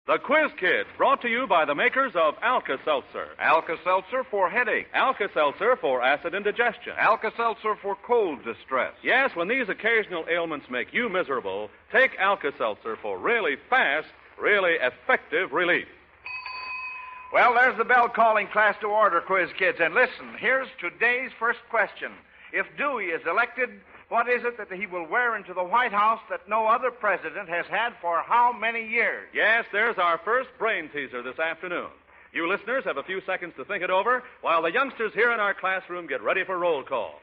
The Quiz Kids, brought to you by the makers of Alka-Seltzer. Alka-Seltzer for headache. Alka-Seltzer for acid indigestion. Alka-Seltzer for cold distress. Yes, when these occasional ailments make you miserable, take Alka-Seltzer for really fast, really effective relief. Well, there's the bell calling class to order, Quiz Kids. And listen, here's today's first question. If Dewey is elected, what is it that he will wear into the White House that no other president has had for how many years? Yes, there's our first brain teaser this afternoon. You listeners have a few seconds to think it over while the youngsters here in our classroom get ready for roll call.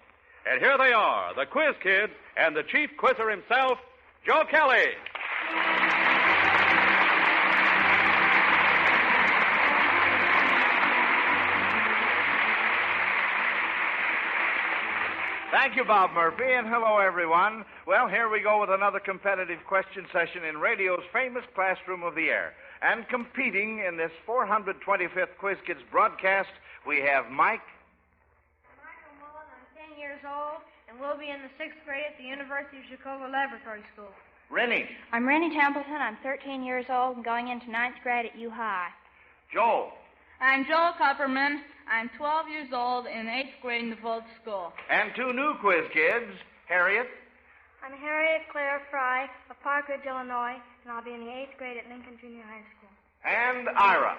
And here they are, the Quiz Kids and the chief quizzer himself, Joe Kelly. Thank you, Bob Murphy, and hello, everyone. Well, here we go with another competitive question session in radio's famous Classroom of the Air. And competing in this 425th Quiz Kids broadcast, we have Mike. I'm Michael Mullen. I'm 10 years old, and we'll be in the 6th grade at the University of Chicago Laboratory School. Rennie. I'm Rennie Templeton. I'm 13 years old and going into 9th grade at U-High. Joel. I'm Joel Kupperman. I'm 12 years old in 8th grade in the Volt School. And two new Quiz Kids, Harriet. I'm Harriet Claire Fry of Parkridge, Illinois, and I'll be in the 8th grade at Lincoln Junior High School. And Ira.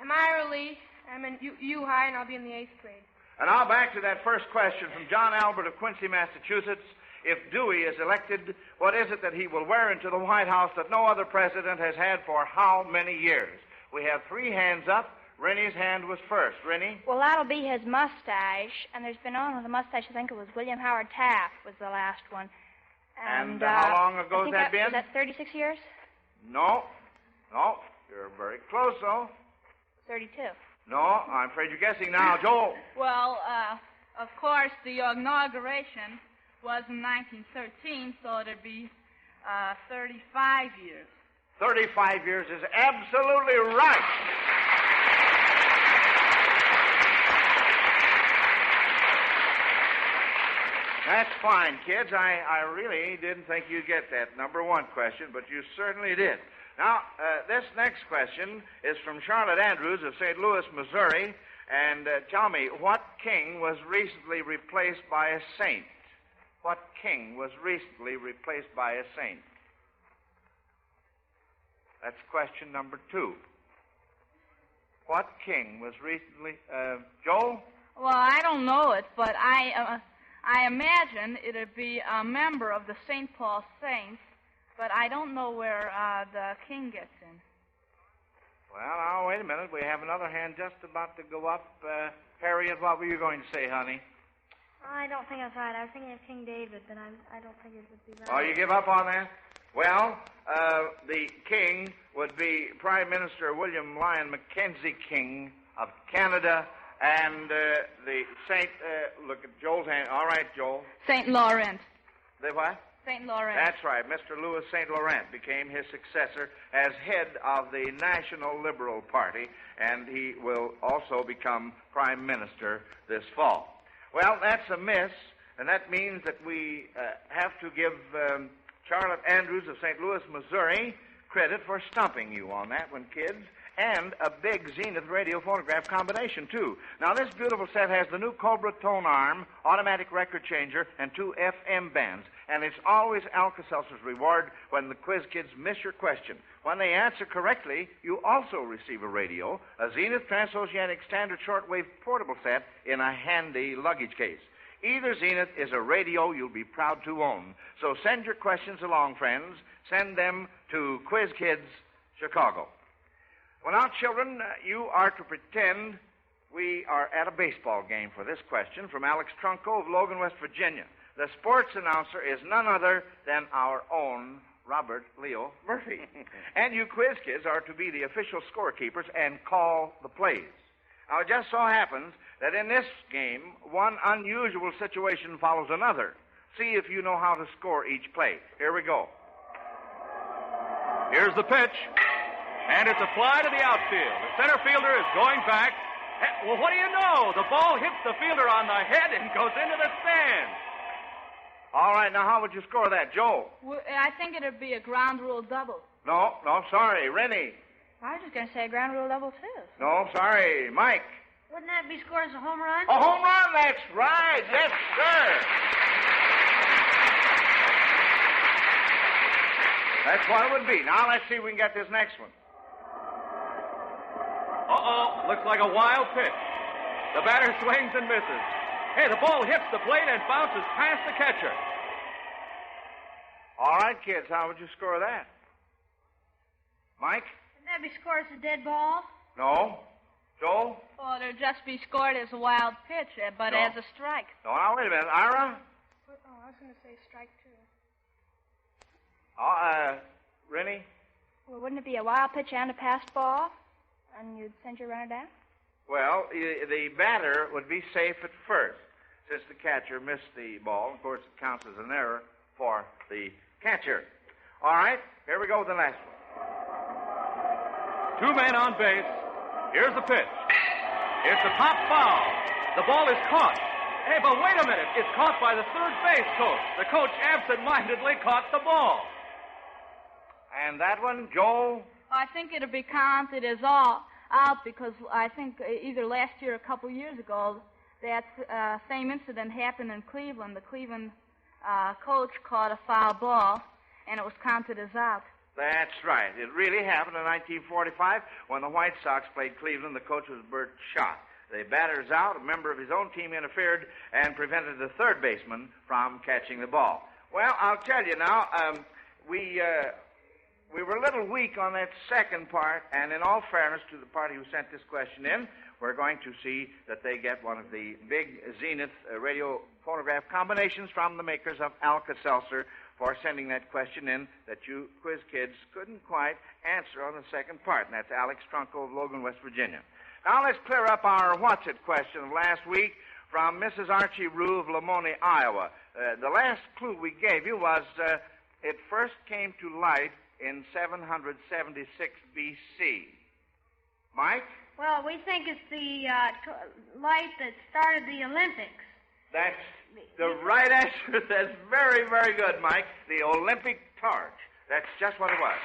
I'm Ira Lee. I'm in U-High, and I'll be in the 8th grade. And now back to that first question from John Albert of Quincy, Massachusetts. If Dewey is elected, what is it that he will wear into the White House that no other president has had for how many years? We have three hands up. Rennie's hand was first. Rennie? Well, that'll be his mustache, and there's been on with a mustache, I think it was William Howard Taft was the last one. And how long ago has that been? Was that 36 years? No. You're very close, though. 32. No, I'm afraid you're guessing now. Joel? Well, of course, the inauguration was in 1913, so it'd be 35 years. 35 years is absolutely right. That's fine, kids. I really didn't think you'd get that number one question, but you certainly did. Now, this next question is from Charlotte Andrews of St. Louis, Missouri. And tell me, what king was recently replaced by a saint? What king was recently replaced by a saint? That's question number 2. What king was recently... Joel? Well, I don't know it, but I imagine it'd be a member of the St. Paul Saints, but I don't know where the king gets in. Well, now, wait a minute. We have another hand just about to go up. Harriet, what were you going to say, honey? I don't think that's right. I was thinking of King David, but I don't think it would be right. Oh, you give up on that? Well, the king would be Prime Minister William Lyon Mackenzie King of Canada, and the Saint, look at Joel's hand. All right, Joel. St. Laurent. The what? St. Laurent. That's right. Mr. Louis St. Laurent became his successor as head of the National Liberal Party, and he will also become Prime Minister this fall. Well, that's a miss, and that means that we have to give Charlotte Andrews of St. Louis, Missouri, credit for stumping you on that one, kids, and a big Zenith radio phonograph combination, too. Now, this beautiful set has the new Cobra tone arm, automatic record changer, and 2 FM bands, and it's always Alka-Seltzer's reward when the Quiz Kids miss your question. When they answer correctly, you also receive a radio, a Zenith Transoceanic Standard Shortwave portable set in a handy luggage case. Either Zenith is a radio you'll be proud to own. So send your questions along, friends. Send them to Quiz Kids, Chicago. Well, now, children, you are to pretend we are at a baseball game for this question from Alex Trunko of Logan, West Virginia. The sports announcer is none other than our own Robert Leo Murphy. And you Quiz Kids are to be the official scorekeepers and call the plays. Now, it just so happens that in this game, one unusual situation follows another. See if you know how to score each play. Here we go. Here's the pitch. And it's a fly to the outfield. The center fielder is going back. Well, what do you know? The ball hits the fielder on the head and goes into the stands. All right, now how would you score that, Joe? Well, I think it'd be a ground rule double. No, sorry. Rennie. I was just going to say ground rule double, too. No, sorry, Mike. Wouldn't that be scored as a home run? A home run, that's right. Yes, sir. That's what it would be. Now, let's see if we can get this next one. Uh-oh, looks like a wild pitch. The batter swings and misses. Hey, the ball hits the plate and bounces past the catcher. All right, kids, how would you score that? Mike? Wouldn't that be scored as a dead ball? No. Joel? Well, it'll just be scored as a wild pitch, but No. as a strike. No, now, wait a minute. Ira? Oh, I was going to say strike, too. Rennie? Well, wouldn't it be a wild pitch and a passed ball? And you'd send your runner down? Well, the batter would be safe at first, since the catcher missed the ball. Of course, it counts as an error for the catcher. All right, here we go with the last one. 2 men on base. Here's the pitch. It's a pop foul. The ball is caught. Hey, but wait a minute. It's caught by the third base coach. The coach absent-mindedly caught the ball. And that one, Joel? I think it'll be counted as all out because I think either last year or a couple years ago, that same incident happened in Cleveland. The Cleveland coach caught a foul ball, and it was counted as out. That's right. It really happened in 1945 when the White Sox played Cleveland. The coach was Bert Schott. The batter's out. A member of his own team interfered and prevented the third baseman from catching the ball. Well, I'll tell you now, we were a little weak on that second part, and in all fairness to the party who sent this question in, we're going to see that they get one of the big Zenith radio phonograph combinations from the makers of Alka-Seltzer for sending that question in that you quiz kids couldn't quite answer on the second part, and that's Alex Trunco of Logan, West Virginia. Now let's clear up our what's it question of last week from Mrs. Archie Rue of Lamoni, Iowa. The last clue we gave you was it first came to light in 776 B.C. Mike? Well, we think it's the light that started the Olympics. That's the right answer. That's very, very good, Mike. The Olympic torch. That's just what it was.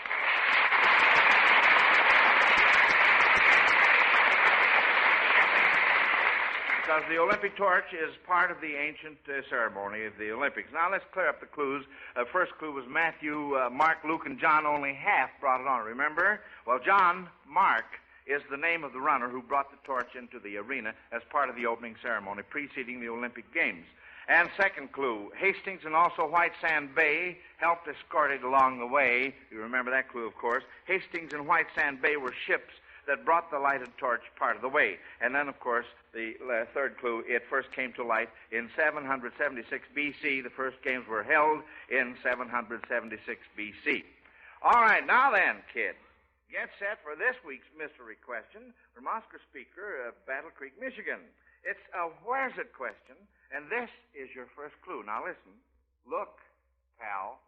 Because the Olympic torch is part of the ancient ceremony of the Olympics. Now, let's clear up the clues. First clue was Matthew, Mark, Luke, and John. Only half brought it on, remember? Well, John Mark is the name of the runner who brought the torch into the arena as part of the opening ceremony preceding the Olympic Games. And second clue, Hastings and also White Sand Bay helped escort it along the way. You remember that clue, of course. Hastings and White Sand Bay were ships that brought the lighted torch part of the way. And then, of course, the third clue, it first came to light in 776 B.C. The first games were held in 776 B.C. All right, now then, kids, get set for this week's mystery question from Oscar Speaker of Battle Creek, Michigan. It's a where's it question, and this is your first clue. Now listen. Look, pal.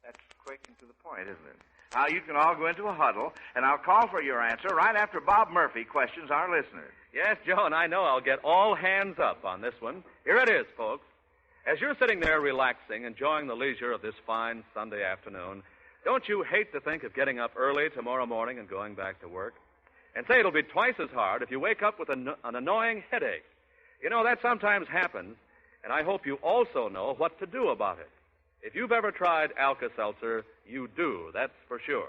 That's quick and to the point, isn't it? Now, you can all go into a huddle, and I'll call for your answer right after Bob Murphy questions our listeners. Yes, Joe, and I know I'll get all hands up on this one. Here it is, folks. As you're sitting there relaxing, enjoying the leisure of this fine Sunday afternoon, don't you hate to think of getting up early tomorrow morning and going back to work? And say it'll be twice as hard if you wake up with an annoying headache. You know, that sometimes happens, and I hope you also know what to do about it. If you've ever tried Alka-Seltzer, you do, that's for sure.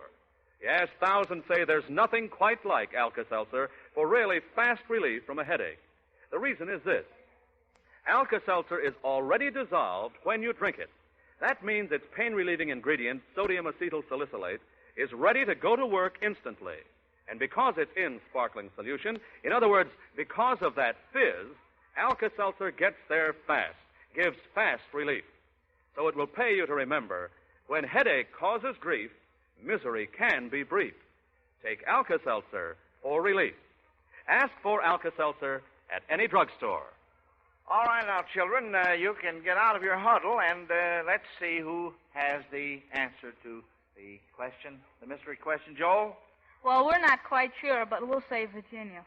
Yes, thousands say there's nothing quite like Alka-Seltzer for really fast relief from a headache. The reason is this. Alka-Seltzer is already dissolved when you drink it. That means its pain-relieving ingredient, sodium acetylsalicylate, is ready to go to work instantly. And because it's in sparkling solution, in other words, because of that fizz, Alka-Seltzer gets there fast, gives fast relief. So it will pay you to remember, when headache causes grief, misery can be brief. Take Alka-Seltzer for relief. Ask for Alka-Seltzer at any drugstore. All right, now, children, you can get out of your huddle, and let's see who has the answer to the question, the mystery question. Joel? Well, we're not quite sure, but we'll say Virginia.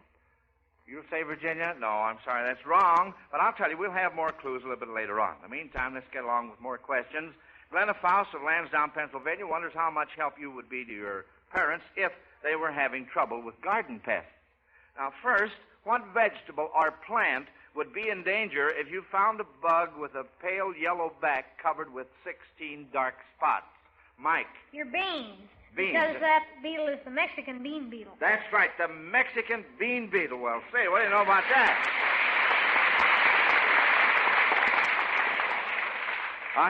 You'll say Virginia? No, I'm sorry, that's wrong. But I'll tell you, we'll have more clues a little bit later on. In the meantime, let's get along with more questions. Glenna Faust of Lansdowne, Pennsylvania, wonders how much help you would be to your parents if they were having trouble with garden pests. Now, first, what vegetable or plant would be in danger if you found a bug with a pale yellow back covered with 16 dark spots? Mike. Your beans. Beans. Because that beetle is the Mexican bean beetle. That's right, the Mexican bean beetle. Well, say, what do you know about that?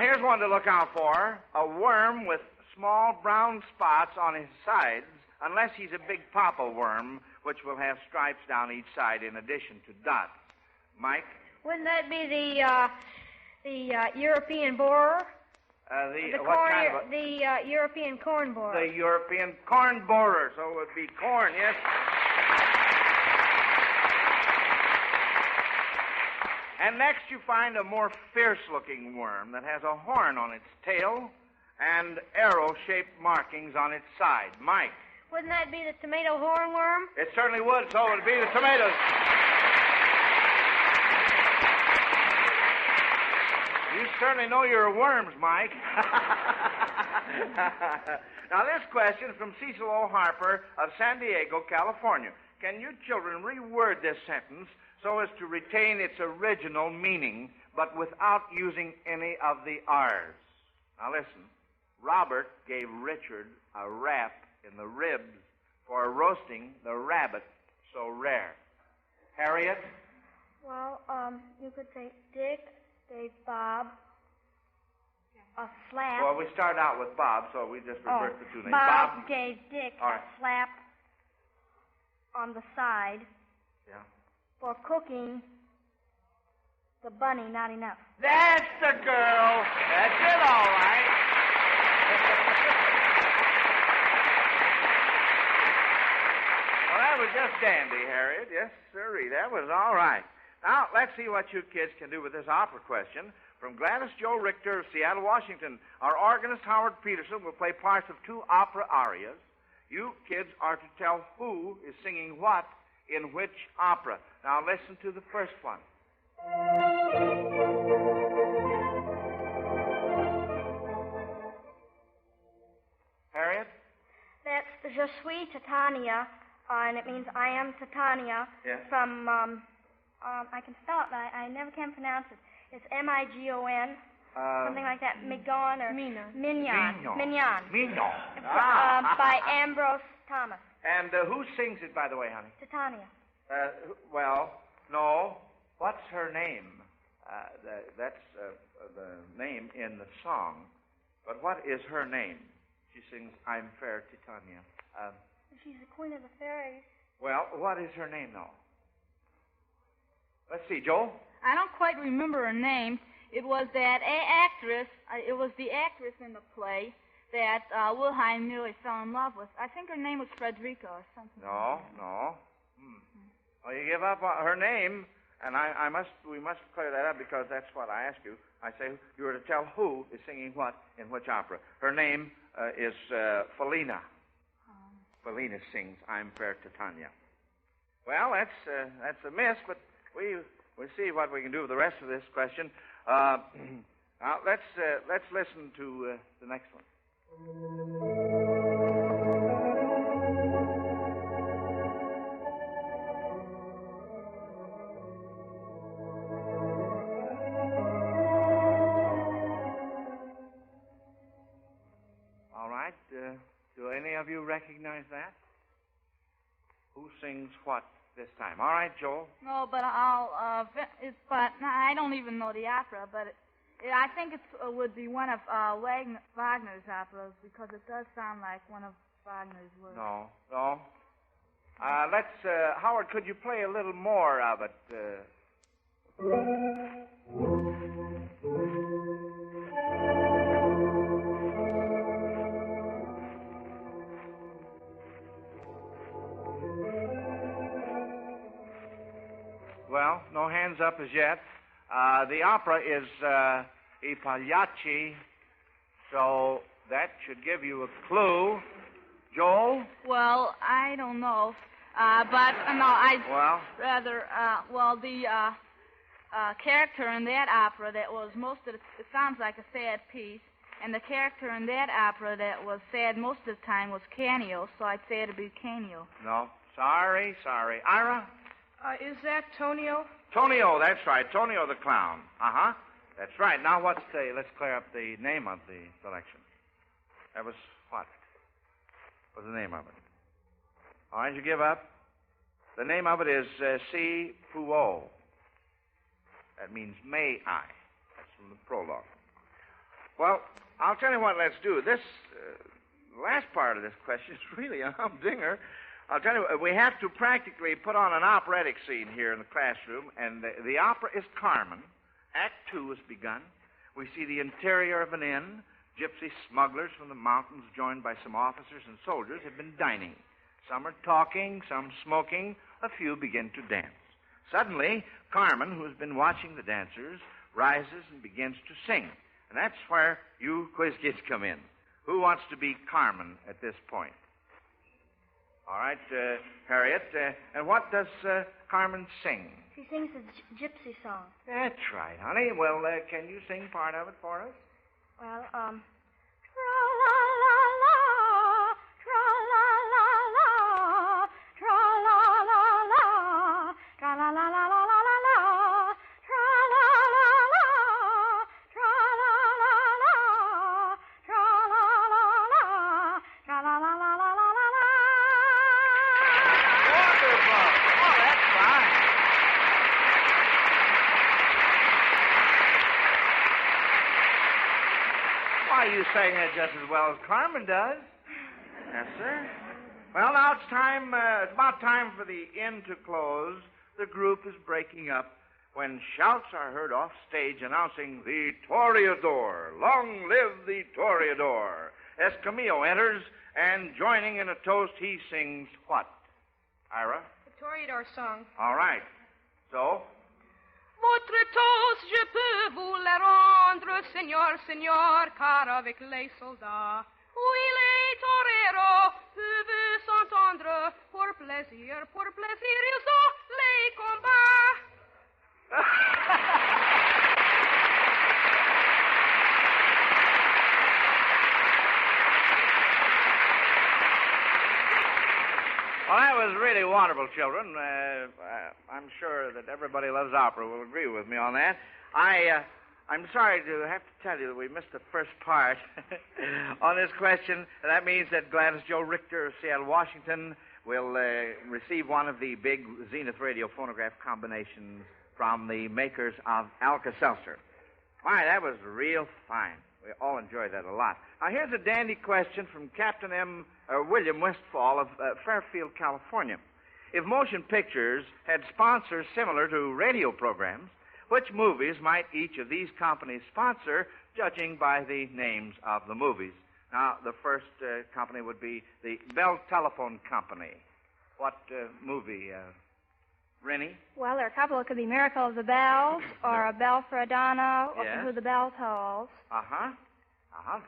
Here's one to look out for. A worm with small brown spots on his sides, unless he's a big papa worm, which will have stripes down each side in addition to dots. Mike? Wouldn't that be the European borer? The European corn borer. The European corn borer. So it would be corn, yes. And next you find a more fierce-looking worm that has a horn on its tail and arrow-shaped markings on its side. Mike? Wouldn't that be the tomato hornworm? It certainly would, so it would be the tomatoes. You certainly know your worms, Mike. Now, this question is from Cecil O. Harper of San Diego, California. Can you children reword this sentence so as to retain its original meaning, but without using any of the R's? Now, listen. Robert gave Richard a rap in the ribs for roasting the rabbit so rare. Harriet? Well, you could say Dick gave Bob a slap. Well, we start out with Bob, so we just reverse the two names. Bob gave Dick All right. a slap on the side Yeah. for cooking the bunny not enough. That's the girl. That's it, all right. Well, that was just dandy, Harriet. Yes, sirree. That was all right. Now, let's see what you kids can do with this opera question. From Gladys Joe Richter of Seattle, Washington, our organist Howard Peterson will play parts of two opera arias. You kids are to tell who is singing what in which opera. Now, listen to the first one. Harriet? That's the Je suis Titania, and it means I am Titania. Yes. From, I can spell it, but I never can pronounce it. It's Migon, something like that. Migon or Mignon. By Ambrose Thomas. And who sings it, by the way, honey? Titania. Well, no. What's her name? That's the name in the song. But what is her name? She sings I'm Fair Titania. She's the queen of the fairies. Well, what is her name, though? Let's see, Joel? I don't quite remember her name. It was that actress, it was the actress in the play that Wilhelm nearly fell in love with. I think her name was Frederica or something. No. Well, you give up on her name, and we must clear that up because that's what I asked you. I say you were to tell who is singing what in which opera. Her name is Felina. Felina sings I'm Fair Titania. Well, that's a miss, but we'll see what we can do with the rest of this question. Now let's listen to the next one. All right. Do any of you recognize that? Who sings what this time? All right, Joel. No, but I don't even know the opera, but I think it would be one of Wagner's operas because it does sound like one of Wagner's works. No. Howard, could you play a little more of it? Well, no hands up as yet. The opera is I Pagliacci, so that should give you a clue. Joel? Well, I don't know. But, no, I'd Well? rather, the character in that opera that was it sounds like a sad piece, And the character in that opera that was sad most of the time was Canio, so I'd say it'd be Canio. No. Sorry. Ira? Is that Tonio? Tonio, that's right. Tonio the clown. Uh-huh. That's right. Now, let's clear up the name of the selection. That was what? What's the name of it? All right, you give up? The name of it is Si Puo. That means may I. That's from the prologue. Well, I'll tell you what let's do. This last part of this question is really a humdinger. I'll tell you, we have to practically put on an operatic scene here in the classroom, and the opera is Carmen. Act 2 has begun. We see the interior of an inn. Gypsy smugglers from the mountains, joined by some officers and soldiers, have been dining. Some are talking, some smoking. A few begin to dance. Suddenly, Carmen, who has been watching the dancers, rises and begins to sing. And that's where you quiz kids come in. Who wants to be Carmen at this point? All right, Harriet. And what does Carmen sing? She sings a gypsy song. That's right, honey. Well, can you sing part of it for us? Well, tra-la-la-la, tra-la-la-la, tra-la-la-la, tra-la-la-la-la-la-la, tra-la-la-la, tra-la-la-la, tra-la-la-la, tra-la-la-la-la-la-la. Wonderful. Oh, that's fine. Why, you sang that just as well as Carmen does. Yes, sir. Well, now it's time, it's about time for the inn to close. The group is breaking up when shouts are heard off stage announcing the Toreador. Long live the Toreador. Escamillo enters, and joining in a toast, he sings what? Ira? The Toreador song. All right. So? Votre toast, je peux vous le rendre, Seigneur, car avec les soldats, oui, les toreros peuvent s'entendre, pour plaisir, ils ont les combats. Well, that was really wonderful, children. I'm sure that everybody loves opera will agree with me on that. I'm sorry to have to tell you that we missed the first part on this question. That means that Gladys Joe Richter of Seattle, Washington, will receive one of the big Zenith radio phonograph combinations from the makers of Alka-Seltzer. My, that was real fine. We all enjoyed that a lot. Now, here's a dandy question from Captain William Westfall of Fairfield, California. If motion pictures had sponsors similar to radio programs, which movies might each of these companies sponsor, judging by the names of the movies? Now, the first company would be the Bell Telephone Company. What movie, Rennie? Well, there are a couple. It could be Miracle of the Bells, or A Bell for a Donna, or Yes. Who the Bell Tolls. Uh-huh.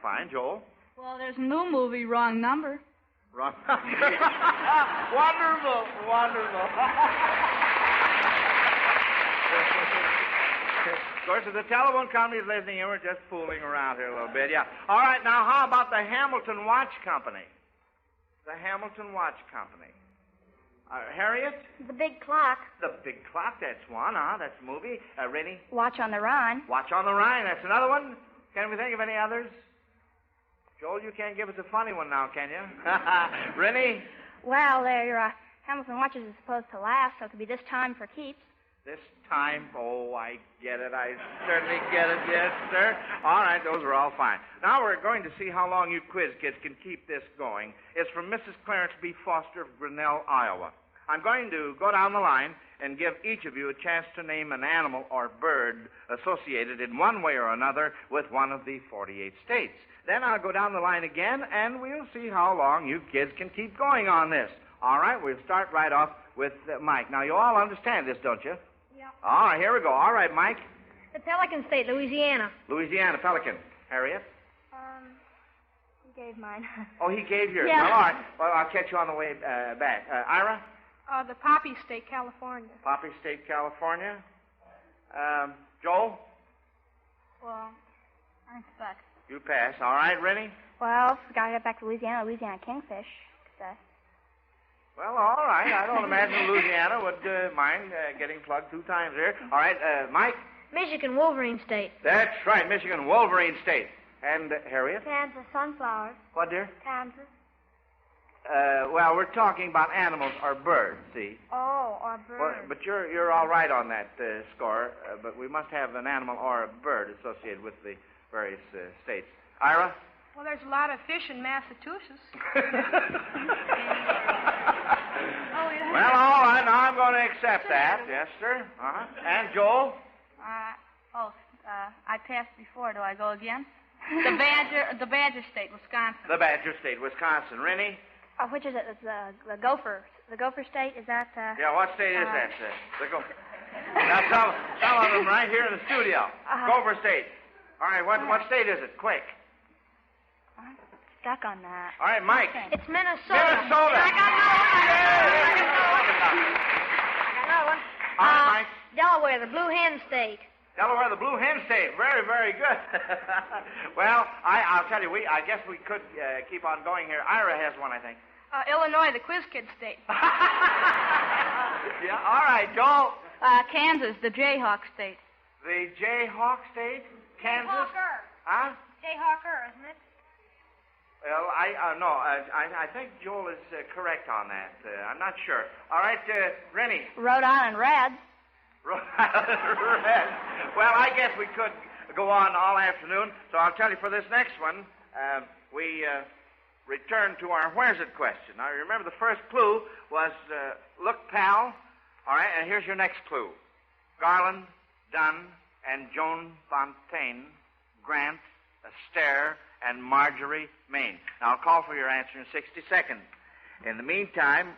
Fine, Joel. Well, there's a new movie, Wrong Number. Wrong. Wonderful. Of course, if the telephone company is listening in, we're just fooling around here a little bit, yeah. All right, now, how about the Hamilton Watch Company? The Hamilton Watch Company. Harriet? The Big Clock. The Big Clock, that's one, That's a movie. Rennie? Watch on the Rhine. Watch on the Rhine, that's another one. Can we think of any others? Joel, you can't give us a funny one now, can you? Rennie? Well, your Hamilton Watches is supposed to last, so it could be This Time for Keeps. This time? Oh, I get it. I certainly get it. Yes, sir. All right, those are all fine. Now we're going to see how long you quiz kids can keep this going. It's from Mrs. Clarence B. Foster of Grinnell, Iowa. I'm going to go down the line and give each of you a chance to name an animal or bird associated in one way or another with one of the 48 states. Then I'll go down the line again, and we'll see how long you kids can keep going on this. All right, we'll start right off with Mike. Now, you all understand this, don't you? Yeah. All right, here we go. All right, Mike. The Pelican State, Louisiana. Louisiana, Pelican. Harriet? He gave mine. Oh, he gave yours. Yeah. Well, all right. Well, I'll catch you on the way back. Ira? The Poppy State, California. Poppy State, California. Joel? Well, I'm stuck. You pass. All right, Rennie? Well, gotta get back to Louisiana kingfish. Well, all right. I don't imagine Louisiana would mind getting plugged 2 times here. All right, Mike? Michigan Wolverine State. That's right, Michigan Wolverine State. And Harriet? Kansas sunflowers. What, dear? Kansas. Well, we're talking about animals or birds, see? Oh, or birds. Well, but you're all right on that score, but we must have an animal or a bird associated with the various states. Ira? Well, there's a lot of fish in Massachusetts. Well, all right, now I'm going to accept that. Yes, sir. Uh-huh. And Joel? I passed before. Do I go again? The Badger State, Wisconsin. The Badger State, Wisconsin. Rennie? Which is it? It's the Gopher. The Gopher State, is that... Yeah, what state is that, sir? The Gopher. Now, some of them right here in the studio. Gopher State. All right, what state is it? Quick. I'm stuck on that. All right, Mike. It's Minnesota. Minnesota. I got another one. All right, Mike. Delaware, the Blue Hen State. Delaware, the Blue Hen State. Very, very good. Well, I'll tell you, I guess we could keep on going here. Ira has one, I think. Illinois, the Quiz Kid State. Yeah, all right, Joel. Kansas, the Jayhawk State. The Jayhawk State? Kansas? Jayhawker. Huh? Jayhawker, isn't it? Well, I think Joel is correct on that. I'm not sure. All right, Rennie. Rhode Island Reds. Rhode Island Reds. Well, I guess we could go on all afternoon, so I'll tell you for this next one, we return to our where's it question. Now, remember the first clue was look, pal. All right, and here's your next clue. Garland, Dunn, and Joan Fontaine, Grant, Astaire, and Marjorie Main. Now, I'll call for your answer in 60 seconds. In the meantime,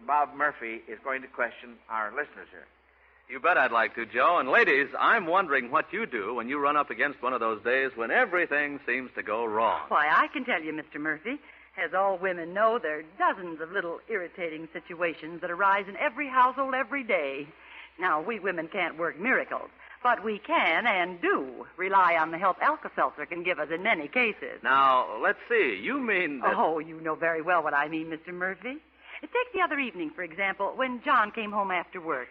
Bob Murphy is going to question our listeners here. You bet I'd like to, Joe. And ladies, I'm wondering what you do when you run up against one of those days when everything seems to go wrong. Why, I can tell you, Mr. Murphy, as all women know, there are dozens of little irritating situations that arise in every household every day. Now, we women can't work miracles, but we can and do rely on the help Alka-Seltzer can give us in many cases. Now, let's see. You mean that... Oh, you know very well what I mean, Mr. Murphy. Take the other evening, for example, when John came home after work.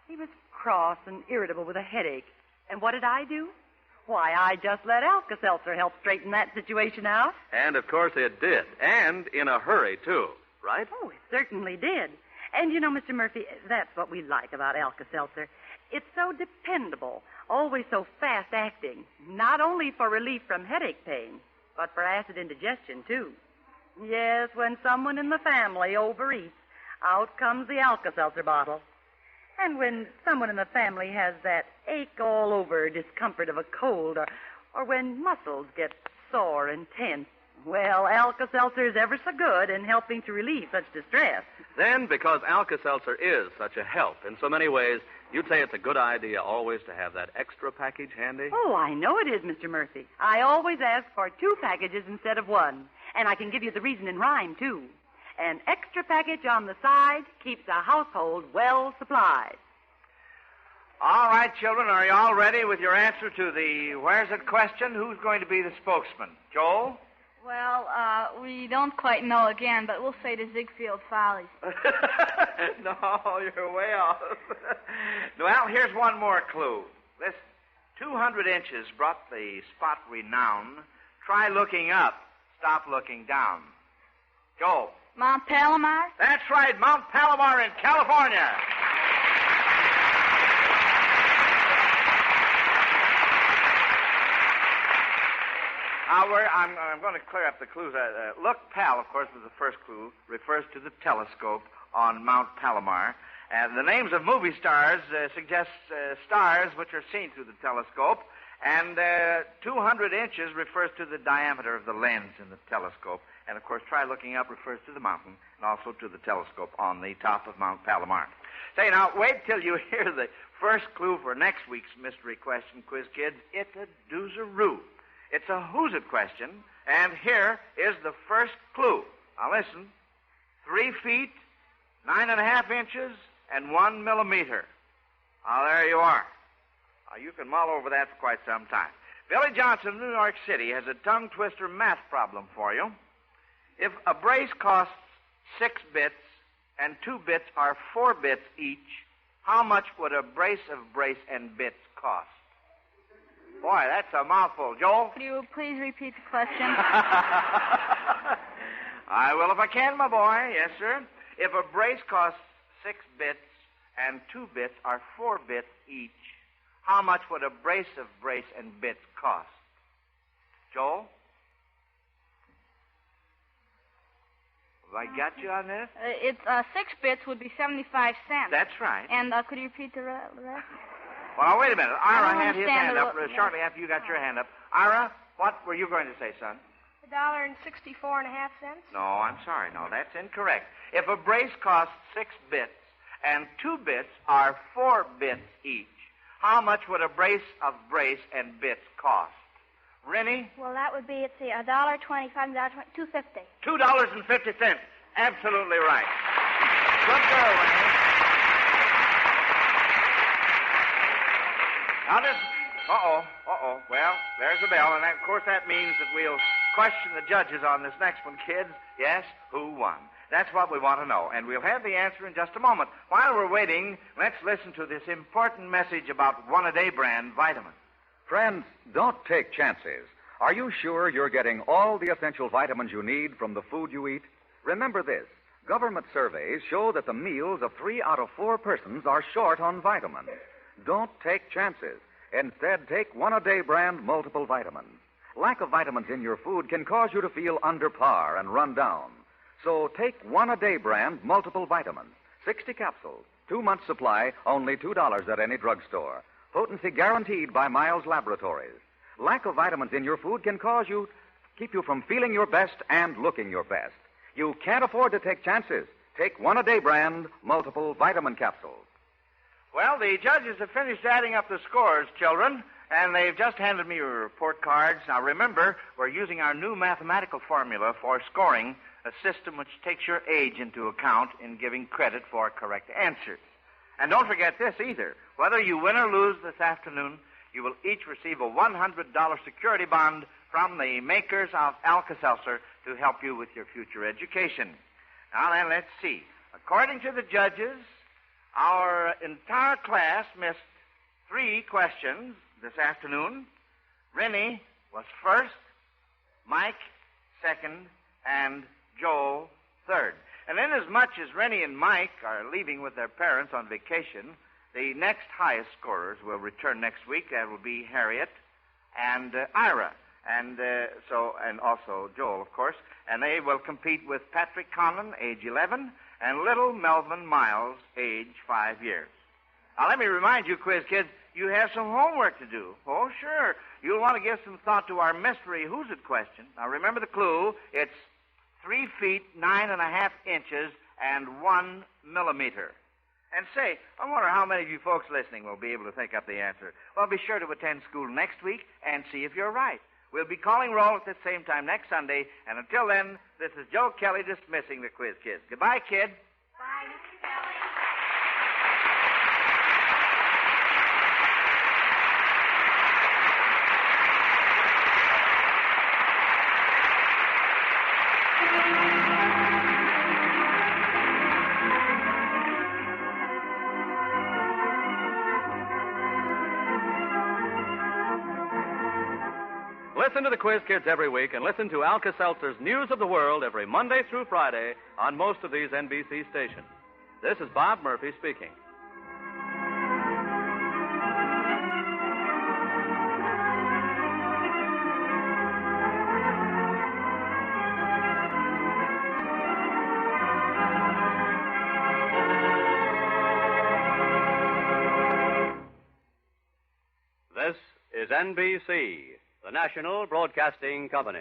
He was cross and irritable with a headache. And what did I do? Why, I just let Alka-Seltzer help straighten that situation out. And, of course, it did. And in a hurry, too. Right? Oh, it certainly did. And, you know, Mr. Murphy, that's what we like about Alka-Seltzer. It's so dependable, always so fast-acting, not only for relief from headache pain, but for acid indigestion, too. Yes, when someone in the family overeats, out comes the Alka-Seltzer bottle. And when someone in the family has that ache all over discomfort of a cold, or when muscles get sore and tense, well, Alka-Seltzer is ever so good in helping to relieve such distress. Then, because Alka-Seltzer is such a help in so many ways, you'd say it's a good idea always to have that extra package handy? Oh, I know it is, Mr. Murphy. I always ask for 2 packages instead of 1. And I can give you the reason in rhyme, too. An extra package on the side keeps a household well supplied. All right, children, are you all ready with your answer to the where's it question? Who's going to be the spokesman? Joel? Well, we don't quite know again, but we'll say the Ziegfeld Follies. No, you're way off. Well, here's one more clue. This 200 inches brought the spot renown. Try looking up. Stop looking down. Joel? Mount Palomar? That's right, Mount Palomar in California. I'm going to clear up the clues. Look, pal, of course, was the first clue, refers to the telescope on Mount Palomar. And the names of movie stars suggest stars which are seen through the telescope. And 200 inches refers to the diameter of the lens in the telescope. And, of course, try looking up refers to the mountain and also to the telescope on the top of Mount Palomar. Say, now, wait till you hear the first clue for next week's mystery question, Quiz Kids. It's a doozeroo. It's a who's it question, and here is the first clue. Now, listen. 3 feet, 9.5 inches, and 1 millimeter. Now, there you are. Now, you can mull over that for quite some time. Billy Johnson of New York City has a tongue-twister math problem for you. If a brace costs 6 bits and 2 bits are 4 bits each, how much would a brace of brace and bits cost? Boy, that's a mouthful. Joel? Could you please repeat the question? I will if I can, my boy. Yes, sir. If a brace costs 6 bits and 2 bits are 4 bits each, how much would a brace of brace and bits cost? Joel? Have I got you on this? It's 6 bits would be 75 cents. That's right. And could you repeat the rest? Well, wait a minute. Ira had his understand hand up shortly after you got your hand up. Ira, what were you going to say, son? $1.64.5. No, I'm sorry. No, that's incorrect. If a brace costs 6 bits and 2 bits are 4 bits each, how much would a brace of brace and bits cost? Rennie? Well, that would be, $1.25, $2.50. $2.50. Absolutely right. Good girl, Rennie. Now this... Well, there's the bell, and of course that means that we'll question the judges on this next one, kids. Yes, who won? That's what we want to know, and we'll have the answer in just a moment. While we're waiting, let's listen to this important message about One-A-Day brand vitamins. Friends, don't take chances. Are you sure you're getting all the essential vitamins you need from the food you eat? Remember this. Government surveys show that the meals of 3 out of 4 persons are short on vitamins. Don't take chances. Instead, take One-A-Day brand multiple vitamins. Lack of vitamins in your food can cause you to feel under par and run down. So take One-A-Day brand multiple vitamins. 60 capsules, 2 months supply, only $2 at any drugstore. Potency guaranteed by Miles Laboratories. Lack of vitamins in your food can keep you from feeling your best and looking your best. You can't afford to take chances. Take One-A-Day brand multiple vitamin capsules. Well, the judges have finished adding up the scores, children, and they've just handed me your report cards. Now, remember, we're using our new mathematical formula for scoring, a system which takes your age into account in giving credit for correct answers. And don't forget this either. Whether you win or lose this afternoon, you will each receive a $100 security bond from the makers of Alka-Seltzer to help you with your future education. Now then, let's see. According to the judges, our entire class missed 3 questions this afternoon. Rennie was first, Mike second, and Joel third. And inasmuch as Rennie and Mike are leaving with their parents on vacation, the next highest scorers will return next week. That will be Harriet and Ira, and also Joel, of course. And they will compete with Patrick Conlon, age 11, and little Melvin Miles, age 5 years. Now, let me remind you, quiz kids, you have some homework to do. Oh, sure. You'll want to give some thought to our mystery Who's It question. Now, remember the clue. It's 3 feet, 9.5 inches, and 1 millimeter. And say, I wonder how many of you folks listening will be able to think up the answer. Well, be sure to attend school next week and see if you're right. We'll be calling roll at the same time next Sunday, and until then, this is Joe Kelly dismissing the Quiz Kids. Goodbye, kids. Bye, Mr. Kelly. Listen to the Quiz Kids every week and listen to Alka-Seltzer's News of the World every Monday through Friday on most of these NBC stations. This is Bob Murphy speaking. This is NBC, the National Broadcasting Company.